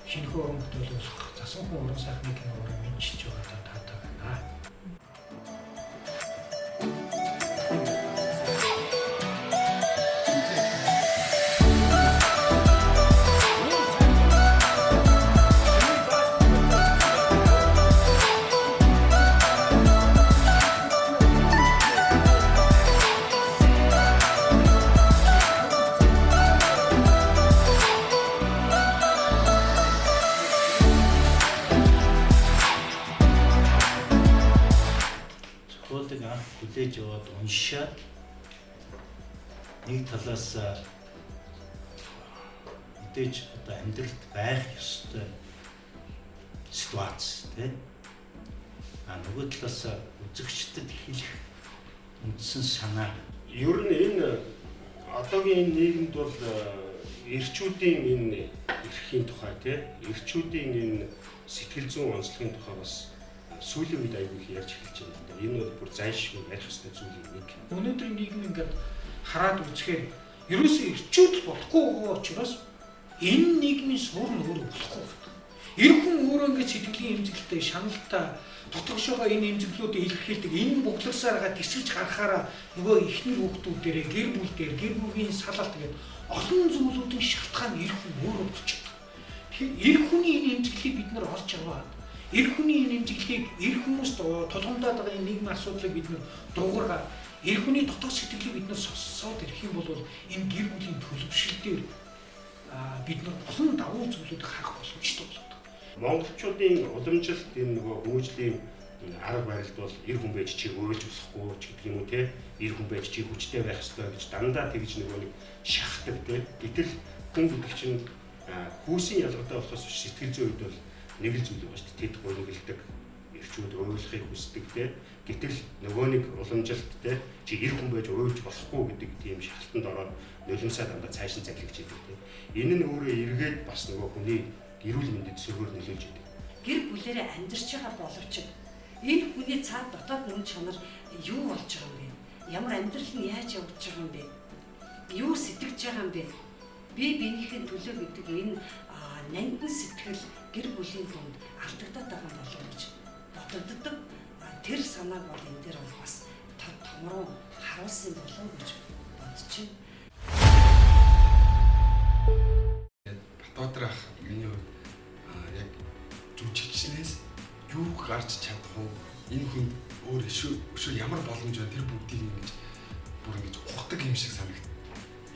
шинэхүү уран бүтээл болох Засанхан уран сайхны киногоор мэдчилж байгаа таатай байна. Хүлээж аваад уншаад нэг талаас мэдээж одоо амьдралд байх ёстой ситуац тийм нөгөө талаас үзэгчдэд хэлэх үндсэн санаа. Ер нь энэ одоогийн нийгэмд бол эрчүүдийн энэ эрхийн тухай тийм эрчүүдийн энэ сэтгэл зүйн онцлогийн тухай бас сүүлийн үед аягүй их ярьж эхэлж байна. Энэ бол бүр зайлшгүй ярих ёстой зүйлийн нэг. Өнөөдрийн нийгэм ингээд хараад үзэхээр ерөөсөө эрчүүд болохгүй байгаа учраас энэ нийгмийн суурь нь өөрөө болохгүй. Эр хүн өөрөө ингээд сэтгэлийн эмзэглэлтэй, шаналтай дотгошоогоо энэ эмзэглэлүүдийг илэрхийлдэг. Энэ бугларсаараа тэсгэж гарахаараа нөгөө ихнэр хүүхдүүдээрээ гэр бүл дээр гэр бүлийн салалт гэдэг олон зүйлүүдийн шалтгаан эр хүн өөрөө болчихдог. Тэгэхээр эр хүний энэ эмзэглэлийг бид нар олж аваад эр хүний энэ эмзэглэлийг эр хүмүүст тулгамдаад байгаа энэ нийгмийн асуудлыг бид нар дуугаргаад эр хүний дотоод сэтгэлийг бид нар сонсоод ирэх юм бол энэ гэр бүлийн төлөвшил дээр бид нар олон давуу зүйлүүдийг харах боломжтой болдог. Монголчуудын уламжилт энэ нөгөө хүмүүжлийн арга барилд бол эр хүн байж чи өөрж болохгүй ч гэдэг юм уу те эр хүн байж чи хүчтэй байх ёстой гэж дандаа тэгж нөгөө нэг шахдаг те. Гэтэл хүн гэдэг чинь хүүсийн ялгартай болохоос сэтгэл зүйн үед бол нэг л зүйл байгаа шүү дээ. Тэд гойнглдаг, эрчүүд ойлгохыг хүсдэг те. Гэтэл нөгөө нэг уламжилт те чи эр хүн байж уйлж болохгүй гэдэг тийм шалтгаанд ороод нулимсаа дандаа цааш нь залгиж идэг те. Энэ нь өөрөө эргээд бас нөгөө хүний эрүүл мэндэд сөргөөр нөлөөлж идэг. Гэр бүлээрээ амьдарч байгаа боловч энэ хүний цаад дотоод мөн чанар юу болж байгаа юм бэ? Ямар амьдрал нь яаж явж байгаа юм бэ? Юу сэтгэж байгаа юм бэ? Бие биенийхээ төлөө гэдэг энэ нандин сэтгэл гэр бүлийн дунд алдагдаад байгаа болов гэж бодогддог. Тэр санааг бол энэ дээр бол бас томроо харуулсан болов гэж бодож байна. Батбаатар ах миний хувьд яг жүжигчнээс юу гарч чадах уу? Энэ хүнд өөр өшөө ямар боломж байна? Тэр бүгдийг ингэж бүр ингэж ухдаг юм шиг санагдав.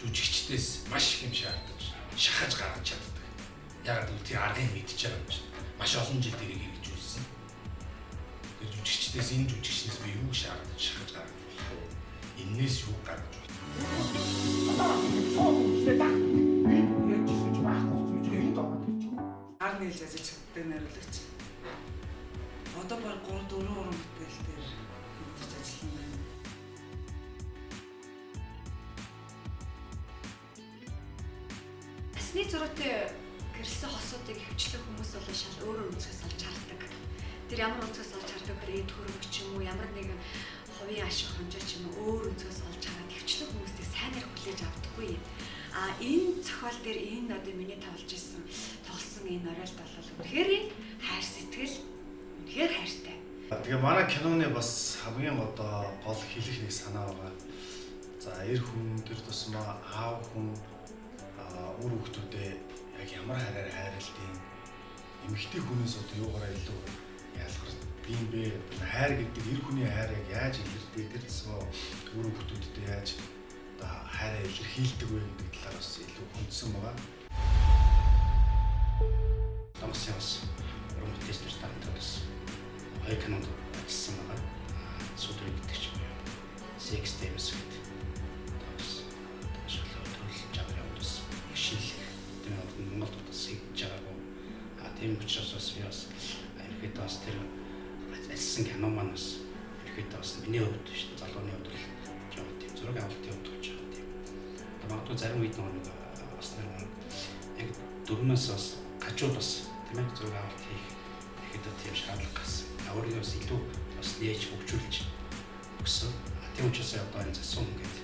Жүжигчдээс маш их юм шаардаж, шахаж гаргаж чаддаг. Яг л тэр аргыг мэдчихэж байгаа юм чинь. Маш олон жил тэрийг хэрэгжүүлсэн. Тэр жүжигчдээс энэ жүжигчнээс би юу шаардаж шахаж гаргаж болох вэ? Эннээс юу гаргаж болох вэ? Ар нийлж ажиж чаддаг найруулагч. Одоо баг 3-4 уран бүтээл дээр хийж ажилласан байна. Асны зураатай гэрэлсэн хосуудыг хөвчлөх хүмүүс бол шал өөрөөр үзэхээс олж хардаг. Тэр ямар үзэхээс олж хардаг вэ? Төрөг ч юм уу, ямар нэгэн хувийн ашиг хонжоо ч юм уу өөр үзэхээс олж хараад хөвчлөх хүмүүсийг сайнаар хүлээж авдаггүй юм. Энэ зохиол дээр энэ одоо миний тавлж исэн тоглосон энэ оройд бол үнэхээр хайр сэтгэл үнэхээр хайртай. Тэгээ манай киноны бас хамгийн одоо гол хэлэх нэг санаа байгаа. За эр хүн тэр тусмаа аав хүн үр хүүхдүүдээ яг ямар хараар хайрлтыг эмэгтэй хүнээс одоо юугаараа илүү ялгардаг юм бэ? Хайр гэдэг эр хүний хайрыг яаж илэрдэг тэр тусмаа үр хүүхдүүдтэй яаж хайраа илэрхийлдэг вэ гэдэг талаар бас илүү хүндсэн байгаа. Тамаас бас уран бүтээлчдэр таатай бас хоёр кинонд ажилласан байгаа. Сүдрэг гэдэг чинь Sex Games гэдэг. Бас шалгал төлөөлж байгаа юм бас шинэлэг тийм Монголд бас хийж байгаагүй. Тийм учраас бас би бас ерөөхдөө бас тэр ажилласан кино маань бас ерөөхдөө бас миний хувьд шүү дээ залууны хувьд л жоо тийм зураг авалтын хувьд болж байгаа тийм. Магадгүй зарим үед нэг бас яг дөрмөөс бас гажууд бас тийм ээ зураг авалт хийх ерөөхдөө тийм шаардлага гарсан. Өөрийгөө бас илүү бас нээж хөгжүүлж өгсөн. Тийм учраас одоо энэ зассан ингээд